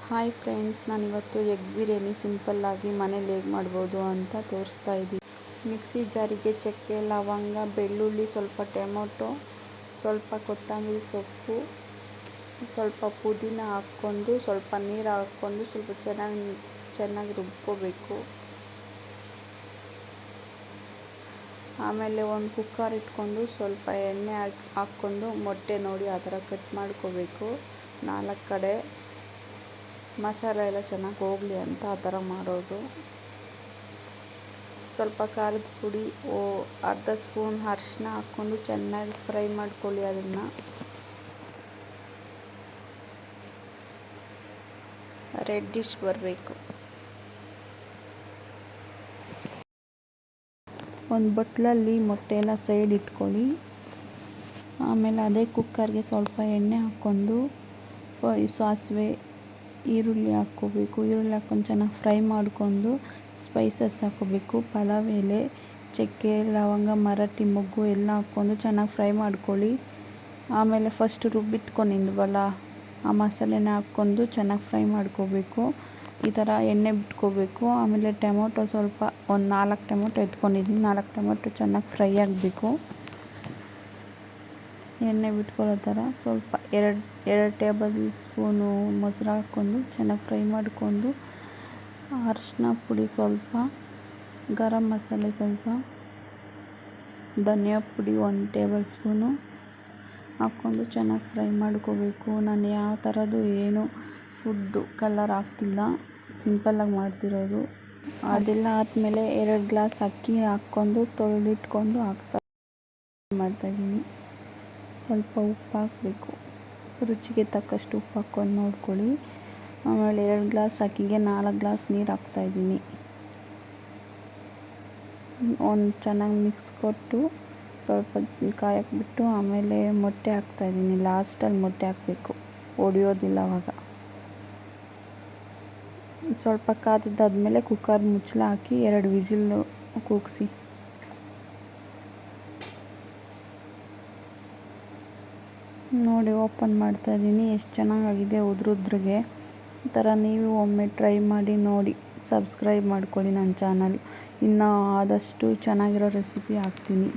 Hi friends, ನಾನಿವತ್ತು egg biryani ಸಿಂಪಲ್ಲಾಗಿ ಮನೇಲಿ ಹೇಗೆ ಮಾಡ್ಬೋದು ಅಂತ ತೋರಿಸ್ತಾ ಇದ್ದೀನಿ. ಮಿಕ್ಸಿ ಜಾರಿಗೆ ಚಕ್ಕೆ, ಲವಂಗ, ಬೆಳ್ಳುಳ್ಳಿ, ಸ್ವಲ್ಪ ಟೊಮೊಟೊ, ಸ್ವಲ್ಪ ಕೊತ್ತಂಬರಿ ಸೊಪ್ಪು, ಸ್ವಲ್ಪ ಪುದೀನ ಹಾಕ್ಕೊಂಡು ಸ್ವಲ್ಪ ನೀರು ಹಾಕ್ಕೊಂಡು ಸ್ವಲ್ಪ ಚೆನ್ನಾಗಿ ರುಬ್ಕೋಬೇಕು. ಆಮೇಲೆ ಒಂದು ಕುಕ್ಕರ್ ಇಟ್ಕೊಂಡು ಸ್ವಲ್ಪ ಎಣ್ಣೆ ಹಾಕ್ಕೊಂಡು ಮೊಟ್ಟೆ ನೋಡಿ ಆ ಥರ ಕಟ್ ಮಾಡ್ಕೋಬೇಕು. 4 ಕಡೆ ಮಸಾಲೆ ಎಲ್ಲ ಚೆನ್ನಾಗಿ ಹೋಗಲಿ ಅಂತ ಆ ಥರ ಮಾಡೋದು. ಸ್ವಲ್ಪ ಖಾರದ ಪುಡಿ, ಅರ್ಧ ಸ್ಪೂನ್ ಅರಿಶಿನ ಹಾಕ್ಕೊಂಡು ಚೆನ್ನಾಗಿ ಫ್ರೈ ಮಾಡ್ಕೊಳ್ಳಿ. ಅದನ್ನು ರೆಡ್ಡಿಶ್ ಬರಬೇಕು. ಒಂದು ಬಟ್ಲಲ್ಲಿ ಮೊಟ್ಟೆನ ಸೈಡ್ ಇಟ್ಕೊಳ್ಳಿ. ಆಮೇಲೆ ಅದೇ ಕುಕ್ಕರ್ಗೆ ಸ್ವಲ್ಪ ಎಣ್ಣೆ ಹಾಕ್ಕೊಂಡು ಸಾಸಿವೆ, ಈರುಳ್ಳಿ ಹಾಕ್ಕೋಬೇಕು. ಈರುಳ್ಳಿ ಹಾಕ್ಕೊಂಡು ಚೆನ್ನಾಗಿ ಫ್ರೈ ಮಾಡ್ಕೊಂಡು ಸ್ಪೈಸಸ್ ಹಾಕ್ಕೋಬೇಕು. ಪಲಾವ್ ಎಲೆ, ಚಕ್ಕೆ, ಲವಂಗ, ಮರಾಠಿ ಮೊಗ್ಗು ಎಲ್ಲ ಹಾಕ್ಕೊಂಡು ಚೆನ್ನಾಗಿ ಫ್ರೈ ಮಾಡ್ಕೊಳ್ಳಿ. ಆಮೇಲೆ ಫಸ್ಟ್ ರುಬ್ಬಿಟ್ಕೊಂಡಿದ್ವಲ್ಲ ಆ ಮಸಾಲೆನ ಹಾಕ್ಕೊಂಡು ಚೆನ್ನಾಗಿ ಫ್ರೈ ಮಾಡ್ಕೋಬೇಕು. ಈ ಥರ ಎಣ್ಣೆ ಬಿಟ್ಕೋಬೇಕು. ಆಮೇಲೆ ಟೊಮೊಟೊ ಸ್ವಲ್ಪ ಒಂದು 4 ಟೊಮೊಟೊ ಎತ್ಕೊಂಡಿದ್ದೀನಿ. 4 ಟೊಮೊಟೊ ಚೆನ್ನಾಗಿ ಫ್ರೈ ಆಗಬೇಕು. ಎಣ್ಣೆ ಬಿಟ್ಕೊಳ್ಳೋ ಥರ ಸ್ವಲ್ಪ ಎರಡು ಟೇಬಲ್ ಸ್ಪೂನು ಮೊಸರು ಹಾಕ್ಕೊಂಡು ಚೆನ್ನಾಗಿ ಫ್ರೈ ಮಾಡಿಕೊಂಡು ಅರಿಶಿನ ಪುಡಿ ಸ್ವಲ್ಪ, ಗರಂ ಮಸಾಲೆ ಸ್ವಲ್ಪ, ಧನಿಯಾ ಪುಡಿ 1 ಟೇಬಲ್ ಸ್ಪೂನು ಹಾಕ್ಕೊಂಡು ಚೆನ್ನಾಗಿ ಫ್ರೈ ಮಾಡ್ಕೋಬೇಕು. ನಾನು ಯಾವ ಥರದ್ದು ಏನು ಫುಡ್ಡು ಕಲರ್ ಹಾಕ್ತಿಲ್ಲ, ಸಿಂಪಲ್ಲಾಗಿ ಮಾಡ್ತಿರೋದು. ಅದೆಲ್ಲ ಆದಮೇಲೆ 2 ಗ್ಲಾಸ್ ಅಕ್ಕಿ ಹಾಕ್ಕೊಂಡು ತೊಳೆದಿಟ್ಕೊಂಡು ಮಾಡ್ತಾಯಿದ್ದೀನಿ. ಸ್ವಲ್ಪ ಉಪ್ಪು ಹಾಕಬೇಕು. ರುಚಿಗೆ ತಕ್ಕಷ್ಟು ಉಪ್ಪು ಹಾಕ್ಕೊಂಡು ನೋಡ್ಕೊಳ್ಳಿ. ಆಮೇಲೆ 2 ಗ್ಲಾಸ್ ಅಕ್ಕಿಗೆ 4 ಗ್ಲಾಸ್ ನೀರು ಹಾಕ್ತಾಯಿದ್ದೀನಿ. ಒಂದು ಚೆನ್ನಾಗಿ ಮಿಕ್ಸ್ ಕೊಟ್ಟು ಸ್ವಲ್ಪ ಕಾಯಕ್ಬಿಟ್ಟು ಆಮೇಲೆ ಮೊಟ್ಟೆ ಹಾಕ್ತಾಯಿದ್ದೀನಿ. ಲಾಸ್ಟಲ್ಲಿ ಮೊಟ್ಟೆ ಹಾಕಬೇಕು, ಒಡೆಯೋದಿಲ್ಲ ಆವಾಗ. ಸ್ವಲ್ಪ ಕಾದಿದ್ದಾದಮೇಲೆ ಕುಕ್ಕರ್ ಮುಚ್ಚಳ ಹಾಕಿ 2 ವಿಸಿಲ್ ಕೂಗಿಸಿ. ನೋಡಿ ಓಪನ್ ಮಾಡ್ತಾಯಿದ್ದೀನಿ. ಎಷ್ಟು ಚೆನ್ನಾಗಾಗಿದೆ ಉದ್ರುದ್ರಿಗೆ. ಈ ಥರ ನೀವು ಒಮ್ಮೆ ಟ್ರೈ ಮಾಡಿ ನೋಡಿ. ಸಬ್ಸ್ಕ್ರೈಬ್ ಮಾಡ್ಕೊಳ್ಳಿ ನನ್ನ ಚಾನಲ್. ಇನ್ನೂ ಆದಷ್ಟು ಚೆನ್ನಾಗಿರೋ ರೆಸಿಪಿ ಹಾಕ್ತೀನಿ.